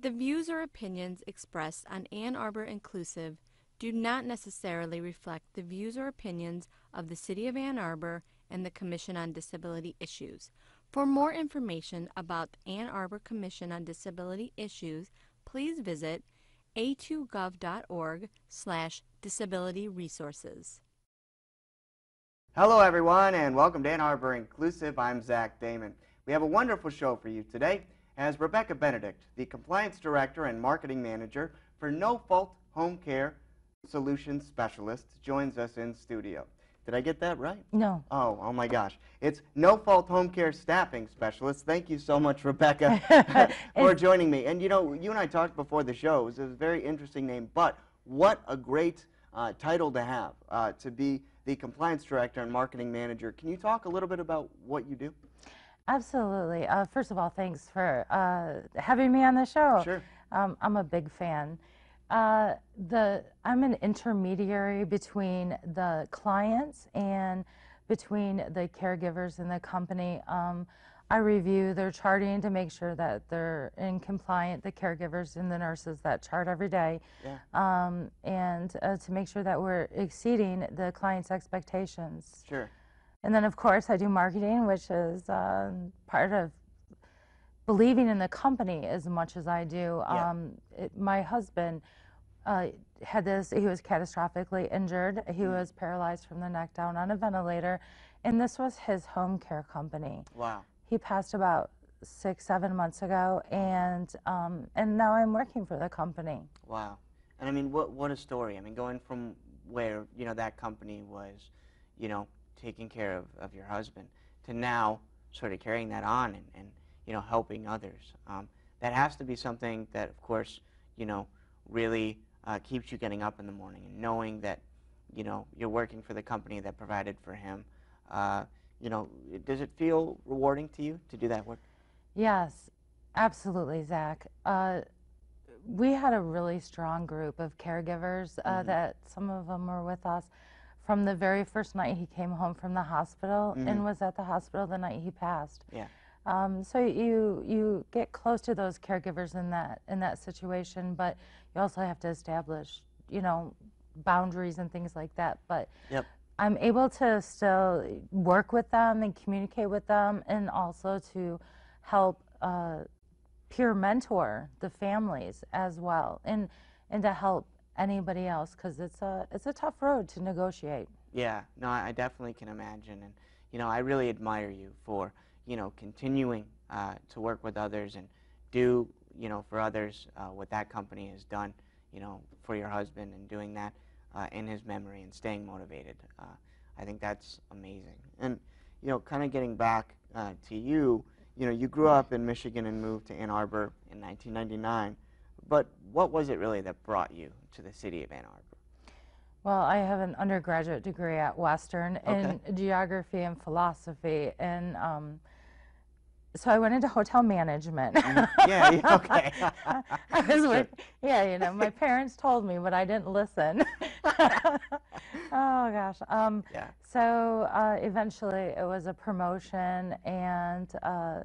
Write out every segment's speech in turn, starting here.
The views or opinions expressed on Ann Arbor Inclusive do not necessarily reflect the views or opinions of the City of Ann Arbor and the Commission on Disability Issues. For more information about the Ann Arbor Commission on Disability Issues, please visit a2gov.org/disability resources. Hello everyone and welcome to Ann Arbor Inclusive. I'm Zach Damon. We have a wonderful show for you today as Rebecca Benedict, the Compliance Director and Marketing Manager for NoFault Home Care Solutions Specialist, joins us in studio. Did I get that right? No. Oh my gosh. It's NoFault Home Care Staffing Specialist. Thank you so much, Rebecca, for joining me. And you know, you and I talked before the show. It was a very interesting name, but what a great title to have, to be the Compliance Director and Marketing Manager. Can you talk a little bit about what you do? Absolutely. First of all, thanks for having me on the show. Sure. I'm a big fan. I'm an intermediary between the clients and between the caregivers and the company. I review their charting to make sure that they're in compliant, the caregivers and the nurses that chart every day, Yeah. and to make sure that we're exceeding the client's expectations. Sure. And then, of course, I do marketing, which is part of believing in the company as much as I do. Yeah. My husband had this, he was catastrophically injured. He was paralyzed from the neck down on a ventilator, and this was his home care company. Wow. He passed about 6-7 months ago, and now I'm working for the company. Wow. And I mean, what a story. I mean, going from where, you know, that company was, you know, taking care of your husband to now sort of carrying that on and you know, helping others. That has to be something that, of course, you know, really keeps you getting up in the morning and knowing that, you know, you're working for the company that provided for him. You know, does it feel rewarding to you to do that work? Yes, absolutely, Zach. We had a really strong group of caregivers that some of them were with us from the very first night he came home from the hospital and was at the hospital the night he passed. Yeah. So you get close to those caregivers in that situation, but you also have to establish, you know, boundaries and things like that. But Yep. I'm able to still work with them and communicate with them, and also to help peer mentor the families as well, and to help anybody else, because it's a tough road to negotiate. Yeah, no, I definitely can imagine, and you know, I really admire you for, you know, continuing to work with others and do, you know, for others what that company has done, you know, for your husband, and doing that in his memory and staying motivated. I think that's amazing. And you know, kind of getting back to you, you know, you grew up in Michigan and moved to Ann Arbor in 1999. But what was it really that brought you to the city of Ann Arbor? Well, I have an undergraduate degree at Western in geography and philosophy, and so I went into hotel management. Yeah, okay. Yeah, you know, my parents told me, but I didn't listen. Oh gosh. Yeah. So eventually it was a promotion and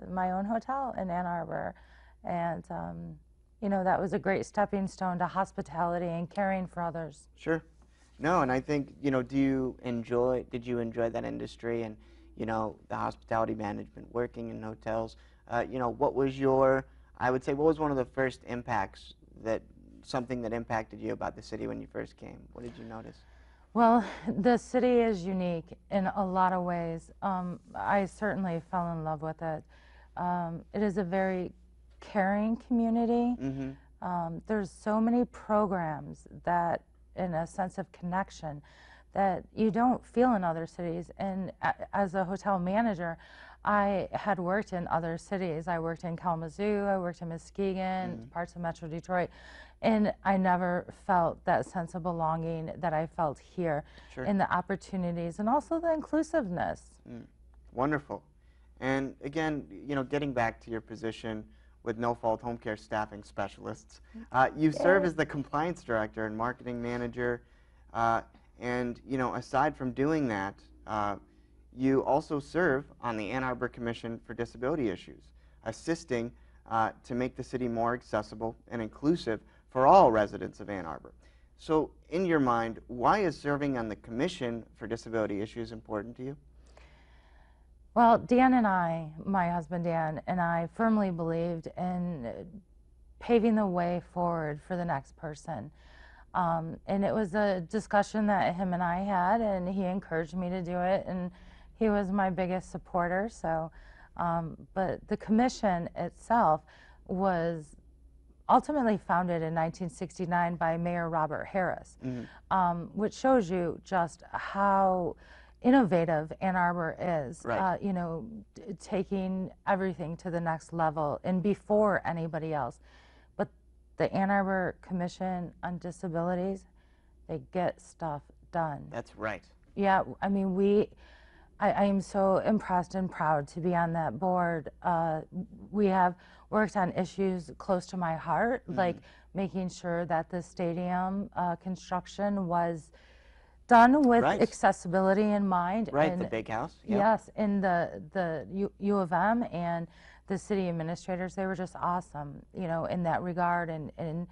my own hotel in Ann Arbor, and you know, that was a great stepping stone to hospitality and caring for others. Sure. No, and I think, you know, did you enjoy that industry and, you know, the hospitality management, working in hotels? You know, what was I would say, what was one of the first impacts something that impacted you about the city when you first came? What did you notice? Well, the city is unique in a lot of ways. I certainly fell in love with it. It is a very caring community. There's so many programs that, in a sense of connection, that you don't feel in other cities. And as a hotel manager, I had worked in other cities. I worked in Kalamazoo, I worked in Muskegon, parts of Metro Detroit, and I never felt that sense of belonging that I felt here. Sure. In the opportunities and also the inclusiveness. Wonderful. And again, you know, getting back to your position with NoFault Home Care Staffing Specialists, you serve as the Compliance Director and Marketing Manager, and you know, aside from doing that, you also serve on the Ann Arbor Commission for Disability Issues, assisting to make the city more accessible and inclusive for all residents of Ann Arbor. So, in your mind, why is serving on the Commission for Disability Issues important to you? Well, Dan and I, my husband Dan, and I firmly believed in paving the way forward for the next person. And it was a discussion that him and I had, and he encouraged me to do it, and he was my biggest supporter. So, but the commission itself was ultimately founded in 1969 by Mayor Robert Harris, which shows you just how innovative Ann Arbor is, Right. you know, taking everything to the next level and before anybody else. But the Ann Arbor Commission on Disabilities, they get stuff done. That's right. Yeah, I mean, I am so impressed and proud to be on that board. We have worked on issues close to my heart, like making sure that the stadium construction was done with Right. accessibility in mind. Right, and the big house. Yep. Yes, and the U of M and the city administrators, they were just awesome, you know, in that regard. And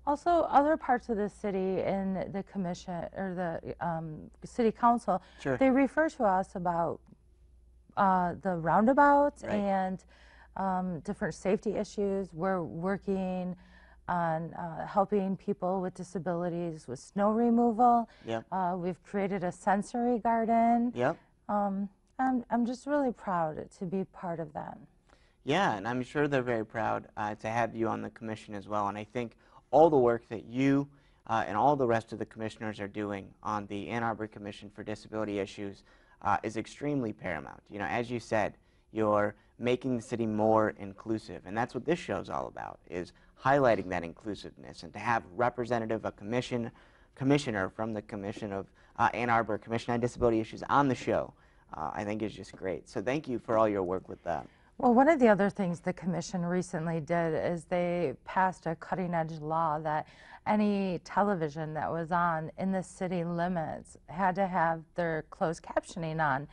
also other parts of the city in the commission or the city council, Sure. they refer to us about the roundabouts Right. and different safety issues. We're working on helping people with disabilities with snow removal. Yep. We've created a sensory garden. Yep. I'm just really proud to be part of that. Yeah, and I'm sure they're very proud to have you on the commission as well. And I think all the work that you and all the rest of the commissioners are doing on the Ann Arbor Commission for Disability Issues is extremely paramount. You know, as you said, you're making the city more inclusive, and that's what this show's all about, is highlighting that inclusiveness. And to have a commissioner from the Commission of Ann Arbor Commission on Disability Issues on the show, I think is just great. So thank you for all your work with that. Well, one of the other things the commission recently did is they passed a cutting-edge law that any television that was on in the city limits had to have their closed captioning on.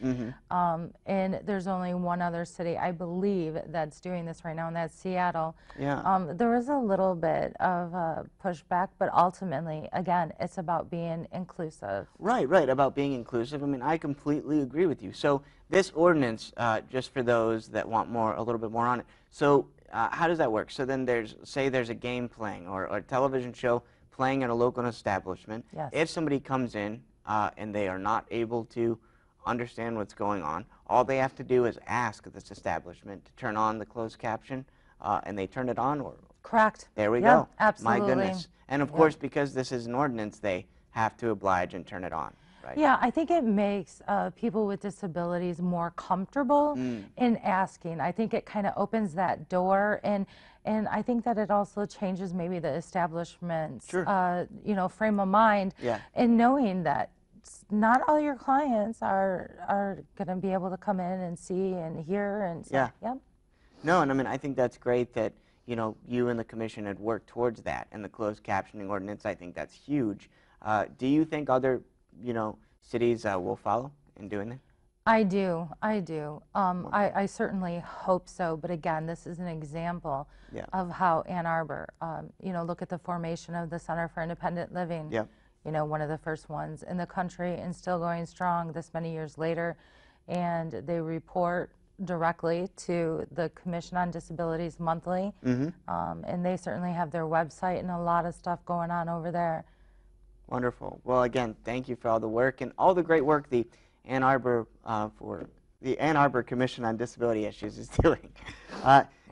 And there's only one other city, I believe, that's doing this right now, and that's Seattle. Yeah. There was a little bit of pushback, but ultimately, again, it's about being inclusive. Right, right, about being inclusive. I mean, I completely agree with you. So this ordinance, just for those that want a little bit more on it, so how does that work? So then say there's a game playing or a television show playing at a local establishment. Yes. If somebody comes in and they are not able to understand what's going on, all they have to do is ask this establishment to turn on the closed caption, and they turn it on. Or Correct. there we Yeah, go. absolutely. My goodness. And of course, because this is an ordinance, they have to oblige and turn it on. Right. Yeah, I think it makes people with disabilities more comfortable in asking. I think it kind of opens that door, and I think that it also changes maybe the establishment's you know, frame of mind, in knowing that not all your clients are going to be able to come in and see and hear and so, yep. No, and I mean, I think that's great that, you know, you and the commission had worked towards that, and the closed captioning ordinance, I think that's huge. Do you think other, you know, cities will follow in doing that? I do. I certainly hope so, but again, this is an example of how Ann Arbor, you know, look at the formation of the Center for Independent Living, you know, one of the first ones in the country and still going strong this many years later, and they report directly to the Commission on Disabilities monthly, and they certainly have their website and a lot of stuff going on over there. Wonderful. Well, again, thank you for all the work and all the great work the Ann Arbor Commission on Disability Issues is doing.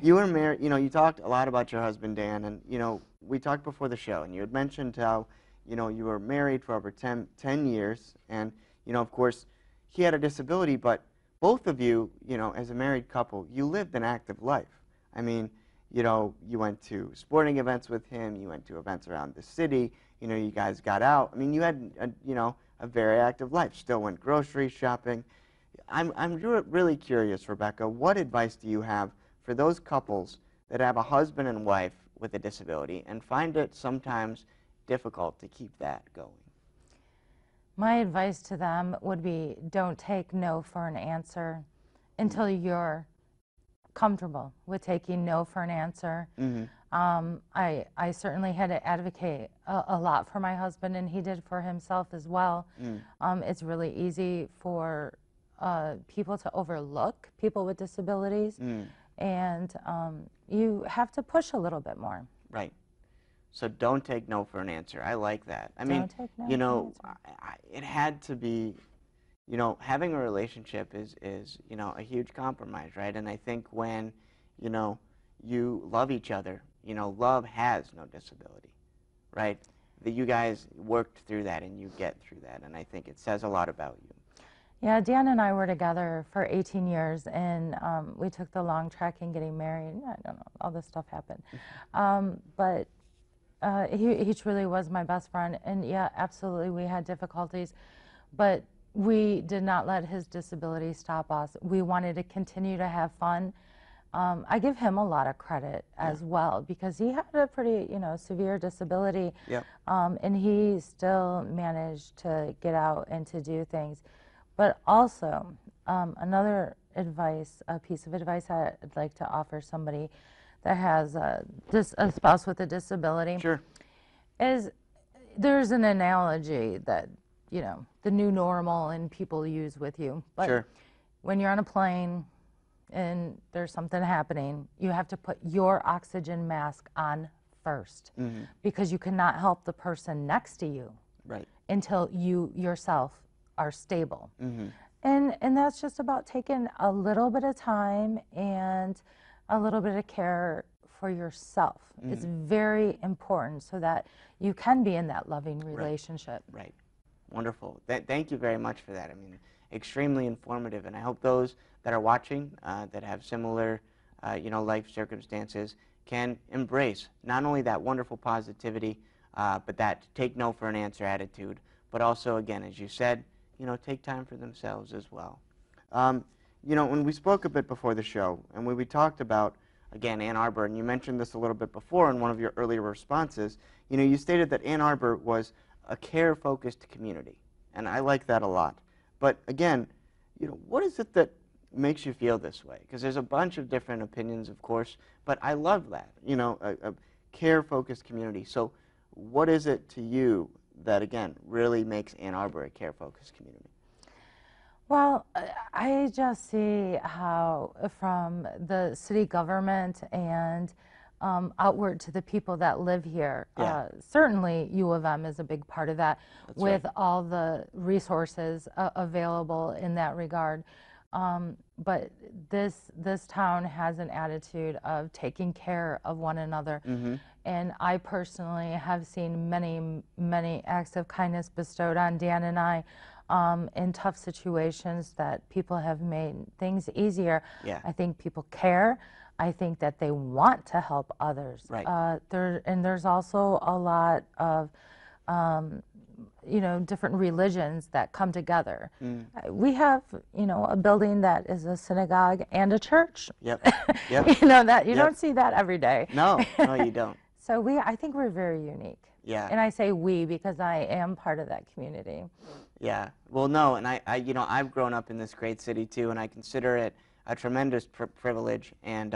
You were married. You know, you talked a lot about your husband Dan, and you know, we talked before the show, and you had mentioned how, you know, you were married for over 10 years, and you know, of course, he had a disability, but both of you, you know, as a married couple, you lived an active life. I mean, you know, you went to sporting events with him, you went to events around the city, you know, you guys got out. I mean, you had, you know, a very active life, still went grocery shopping. I'm really curious, Rebecca, what advice do you have for those couples that have a husband and wife with a disability and find it sometimes difficult to keep that going? My advice to them would be, don't take no for an answer until you're comfortable with taking no for an answer. I certainly had to advocate a lot for my husband, and he did for himself as well. It's really easy for people to overlook people with disabilities, and you have to push a little bit more. Right. So don't take no for an answer. I like that. I mean, Don't take no you for an know, answer. it had to be, you know, having a relationship is, you know, a huge compromise, right? And I think when, you know, you love each other, you know, love has no disability, right? That you guys worked through that and you get through that, and I think it says a lot about you. Yeah, Dan and I were together for 18 years, and we took the long trek in getting married. I don't know, all this stuff happened. But he truly was my best friend, and yeah, absolutely, we had difficulties, but we did not let his disability stop us. We wanted to continue to have fun. I give him a lot of credit as well, because he had a pretty, you know, severe disability, and he still managed to get out and to do things. But also, another advice, a piece of advice I'd like to offer somebody that has a spouse with a disability is there's an analogy that, you know, the new normal and people use with you. But when you're on a plane and there's something happening, you have to put your oxygen mask on first, because you cannot help the person next to you until you yourself are stable. And that's just about taking a little bit of time and a little bit of care for yourself. It's very important so that you can be in that loving relationship. Right. Wonderful. Thank you very much for that. I mean, extremely informative, and I hope those that are watching that have similar, you know, life circumstances can embrace not only that wonderful positivity, but that take no for an answer attitude, but also, again, as you said, you know, take time for themselves as well. You know, when we spoke a bit before the show, and when we talked about, again, Ann Arbor, and you mentioned this a little bit before in one of your earlier responses, you know, you stated that Ann Arbor was a care-focused community, and I like that a lot. But again, you know, what is it that makes you feel this way? Because there's a bunch of different opinions, of course, but I love that, you know, a care-focused community. So what is it to you that, again, really makes Ann Arbor a care-focused community? Well, I just see how from the city government and outward to the people that live here, certainly U of M is a big part of that. With all the resources available in that regard. But this town has an attitude of taking care of one another. And I personally have seen many acts of kindness bestowed on Dan and I in tough situations that people have made things easier. I think people care. I think that they want to help others. And there's also a lot of you know, different religions that come together. We have, you know, a building that is a synagogue and a church. You know, that you don't see that every day. No, no, you don't. So I think we're very unique. And I say we because I am part of that community. Well, no, and I you know, I've grown up in this great city too, and I consider it a tremendous privilege. And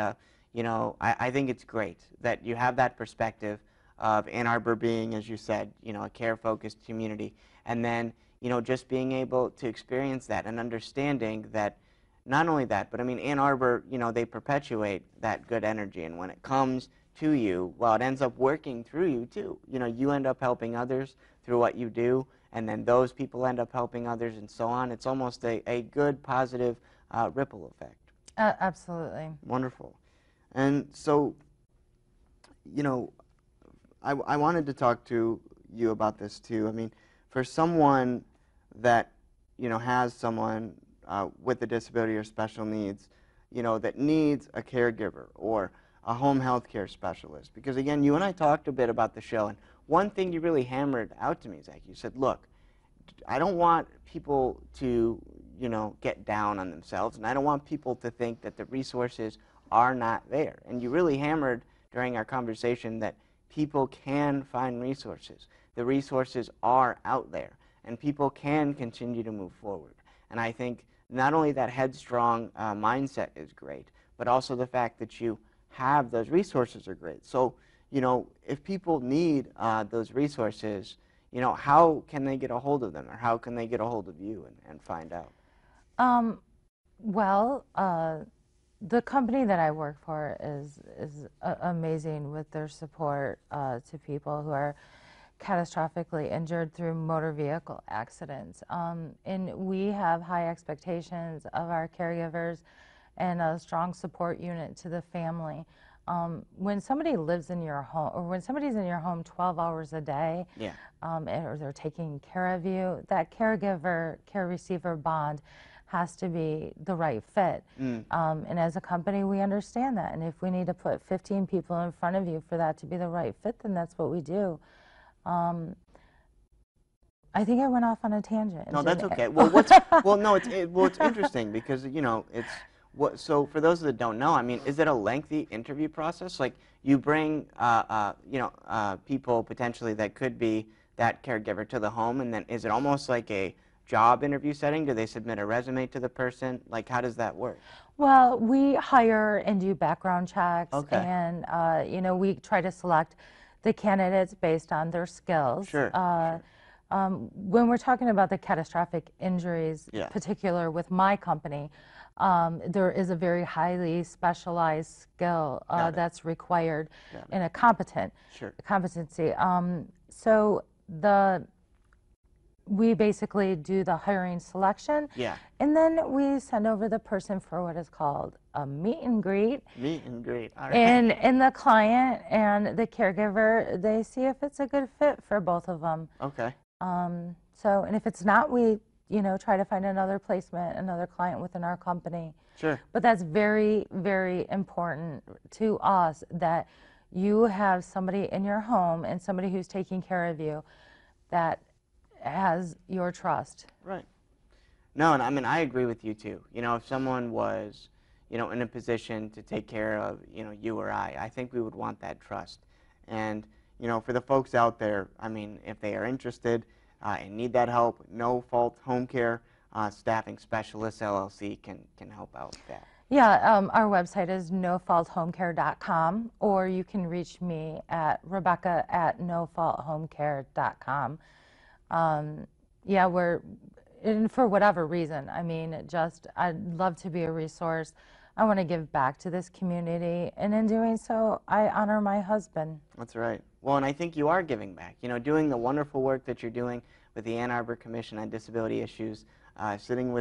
you know, I think it's great that you have that perspective of Ann Arbor being, as you said, you know, a care-focused community, and then, you know, just being able to experience that and understanding that, not only that, but I mean, Ann Arbor, you know, they perpetuate that good energy, and when it comes to you, well, it ends up working through you too. You know, you end up helping others through what you do, and then those people end up helping others, and so on. It's almost a good, positive ripple effect. Absolutely. Wonderful. And so, you know, I wanted to talk to you about this too. I mean, for someone that, you know, has someone with a disability or special needs, you know, that needs a caregiver or a home health care specialist, because again, you and I talked a bit about the show, and one thing you really hammered out to me, Zach, you said, look, I don't want people to, you know, get down on themselves, and I don't want people to think that the resources are not there. And you really hammered during our conversation that people can find resources. The resources are out there, and people can continue to move forward. And I think not only that headstrong mindset is great, but also the fact that you have those resources are great. So, if people need those resources, how can they get a hold of them, or how can they get a hold of you and find out? Well, the company that I work for is amazing with their support to people who are catastrophically injured through motor vehicle accidents. And we have high expectations of our caregivers and a strong support unit to the family. When somebody lives in your home, or when somebody's in your home 12 hours a day, Yeah. or they're taking care of you, that caregiver, care receiver bond has to be the right fit. And as a company, we understand that. And if we need to put 15 people in front of you for that to be the right fit, then that's what we do. I think I went off on a tangent. No, that's okay. Well, it's interesting because so for those that don't know, I mean, is it a lengthy interview process? Like you bring people potentially that could be that caregiver to the home, and then is it almost like a job interview setting? Do they submit a resume to the person? Like, how does that work? Well, we hire and do background checks, Okay. and we try to select the candidates based on their skills. Sure. When we're talking about the catastrophic injuries, Yeah. particular with my company, there is a very highly specialized skill that's required in a competency. So we basically do the hiring selection, and then we send over the person for what is called a meet and greet. Meet and greet. All right. And the client and the caregiver, they see if it's a good fit for both of them. Okay. And if it's not, we try to find another placement, another client within our company. Sure. But that's very, very important to us, that you have somebody in your home and somebody who's taking care of you that has your trust. Right. No, and I mean, I agree with you too. If someone was, in a position to take care of, you or I think we would want that trust. And, for the folks out there, I mean, if they are interested and need that help, NoFault Home Care Staffing Specialists LLC can help out with that. Yeah, our website is nofaulthomecare.com, or you can reach me at rebecca@nofaulthomecare.com. Yeah, and for whatever reason, I mean, I'd love to be a resource. I want to give back to this community, and in doing so, I honor my husband. That's right. Well, and I think you are giving back, doing the wonderful work that you're doing with the Ann Arbor Commission on Disability Issues, sitting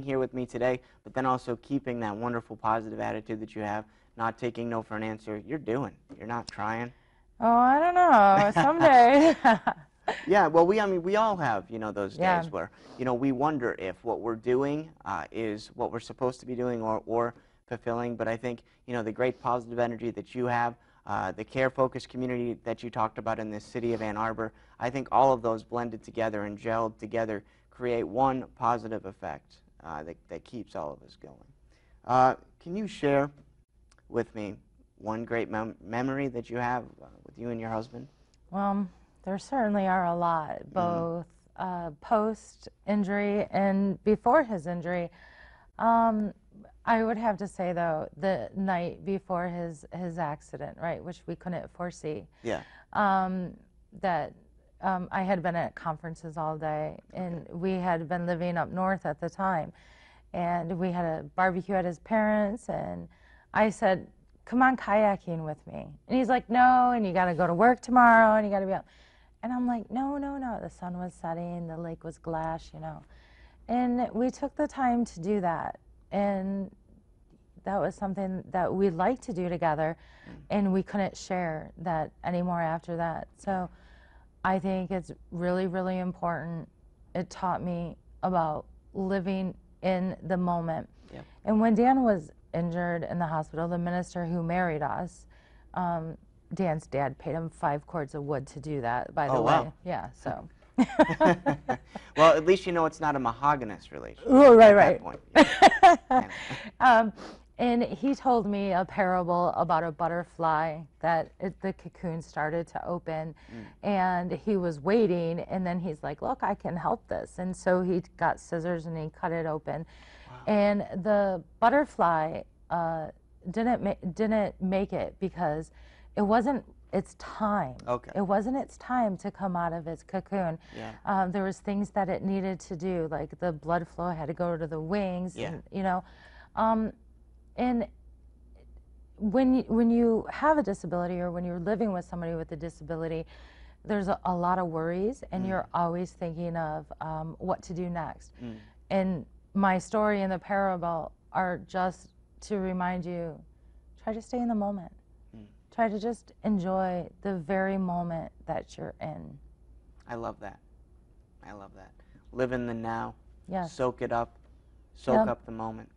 here with me today, but then also keeping that wonderful positive attitude that you have, not taking no for an answer. You're not trying. Oh, I don't know, someday. Yeah, well, we all have, those days where, we wonder if what we're doing is what we're supposed to be doing or fulfilling. But I think, the great positive energy that you have, the care-focused community that you talked about in the city of Ann Arbor, I think all of those blended together and gelled together create one positive effect that keeps all of us going. Can you share with me one great memory that you have with you and your husband? Well, there certainly are a lot, both post-injury and before his injury. I would have to say, though, the night before his accident, right, which we couldn't foresee. Yeah. That I had been at conferences all day, and we had been living up north at the time, and we had a barbecue at his parents', and I said, "Come on kayaking with me." And he's like, "No, and you got to go to work tomorrow, and you got to be up." And I'm like, no. The sun was setting, the lake was glass, And we took the time to do that. And that was something that we liked to do together, and we couldn't share that anymore after that. So I think it's really, really important. It taught me about living in the moment. Yeah. And when Dan was injured in the hospital, the minister who married us, Dan's dad paid him 5 cords of wood to do that, by the way. Wow. Yeah, so. Well, at least it's not a mahoganyous relationship. Oh, right. That point. Yeah. And he told me a parable about a butterfly that the cocoon started to open, and he was waiting, and then he's like, "Look, I can help this." And so he got scissors and he cut it open. Wow. And the butterfly didn't make it because it wasn't its time. Okay. It wasn't its time to come out of its cocoon. Yeah. There was things that it needed to do, like the blood flow had to go to the wings. Yeah. And, and when you have a disability or when you're living with somebody with a disability, there's a lot of worries, and you're always thinking of what to do next. And my story and the parable are just to remind you, try to stay in the moment. Try to just enjoy the very moment that you're in. I love that. I love that. Live in the now. Yes. Soak it up. Soak up the moment.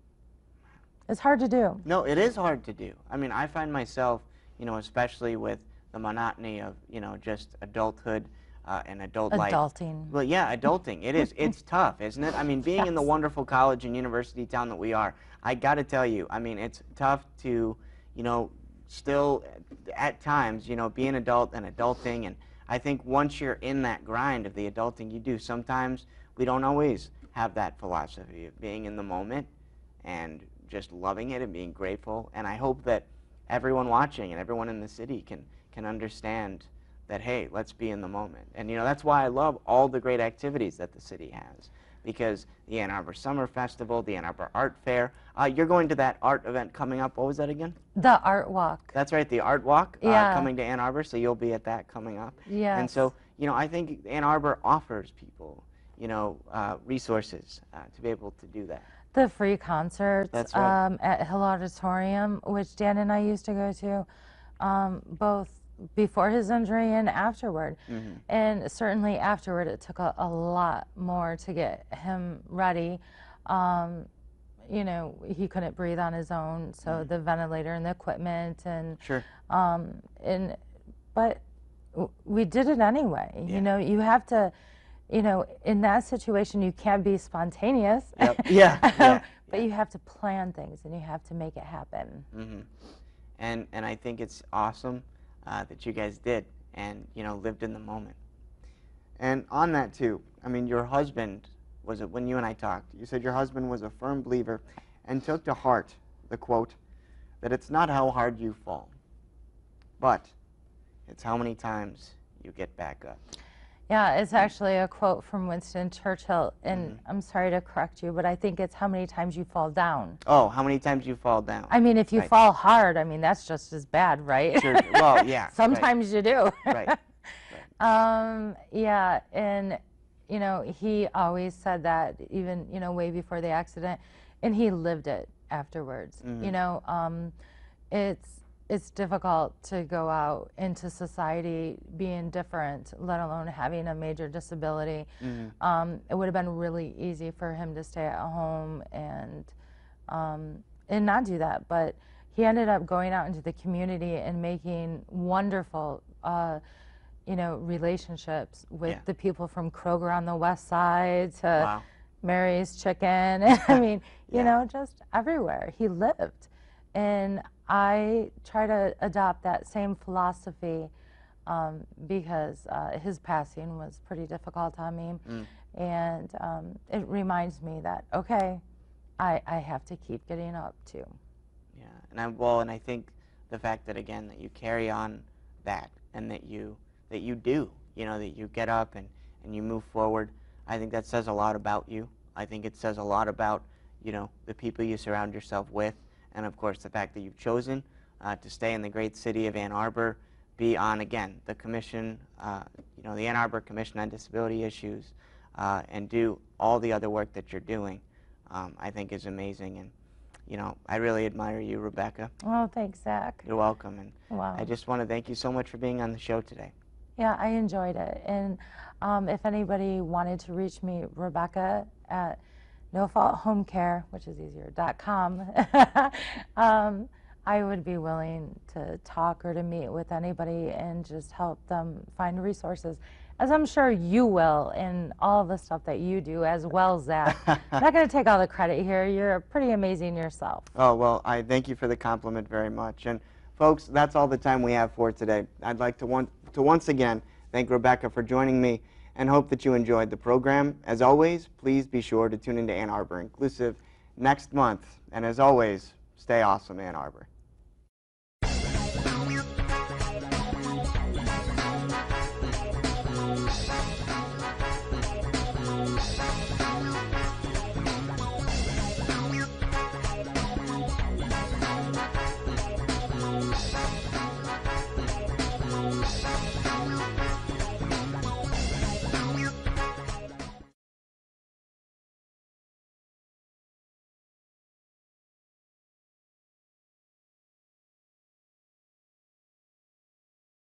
It's hard to do. No, it is hard to do. I mean, I find myself, especially with the monotony of, just adulthood and adult life. Adulting. Well, yeah, adulting. It is. It's tough, isn't it? I mean, being in the Yes. wonderful college and university town that we are, I got to tell you, I mean, it's tough to, still at times, be an adult and adulting. And I think once you're in that grind of the adulting you do, sometimes we don't always have that philosophy of being in the moment and just loving it and being grateful. And I hope that everyone watching and everyone in the city can understand that, hey, let's be in the moment. And that's why I love all the great activities that the city has, because the Ann Arbor Summer Festival, the Ann Arbor Art Fair. You're going to that art event coming up. What was that again? The Art Walk. That's right, the Art Walk coming to Ann Arbor, so you'll be at that coming up. Yes. And so, I think Ann Arbor offers people, resources to be able to do that. The free concerts. That's right. At Hill Auditorium, which Dan and I used to go to, both before his injury and afterward. And certainly afterward, it took a lot more to get him ready. He couldn't breathe on his own, so the ventilator and the equipment and Sure. But we did it anyway. Yeah. You have to, in that situation, you can't be spontaneous. Yep. Yeah. But you have to plan things and you have to make it happen. And I think it's awesome that you guys did and lived in the moment. And on that too, I mean, your husband was when you and I talked, you said your husband was a firm believer and took to heart the quote that it's not how hard you fall, but it's how many times you get back up. Yeah, it's actually a quote from Winston Churchill, and I'm sorry to correct you, but I think it's how many times you fall down. Oh, how many times you fall down. I mean, if you Right. fall hard, I mean, that's just as bad, right? Sure. Well, yeah. Sometimes you do. Right. Yeah, and, he always said that even, way before the accident, and he lived it afterwards. It's difficult to go out into society being different, let alone having a major disability. It would have been really easy for him to stay at home and not do that, but he ended up going out into the community and making wonderful, relationships with the people from Kroger on the west side to Wow. Mary's Chicken. I mean, just everywhere he lived. And I try to adopt that same philosophy because his passing was pretty difficult on me. And it reminds me that, okay, I have to keep getting up too. Yeah, and I think the fact that, again, that you carry on that and that you do, that you get up and you move forward, I think that says a lot about you. I think it says a lot about, the people you surround yourself with. And of course, the fact that you've chosen to stay in the great city of Ann Arbor, be on, again, the commission, the Ann Arbor Commission on Disability Issues, and do all the other work that you're doing, I think is amazing. And, I really admire you, Rebecca. Oh, thanks, Zach. You're welcome. And Wow. I just want to thank you so much for being on the show today. Yeah, I enjoyed it. And if anybody wanted to reach me, Rebecca at NoFault Home Care, which is easier, .com, I would be willing to talk or to meet with anybody and just help them find resources, as I'm sure you will in all the stuff that you do as well, Zach. I'm not going to take all the credit here. You're pretty amazing yourself. Oh, well, I thank you for the compliment very much. And folks, that's all the time we have for today. I'd like to once again thank Rebecca for joining me and hope that you enjoyed the program. As always, please be sure to tune into Ann Arbor Inclusive next month. And as always, Stay awesome, Ann Arbor.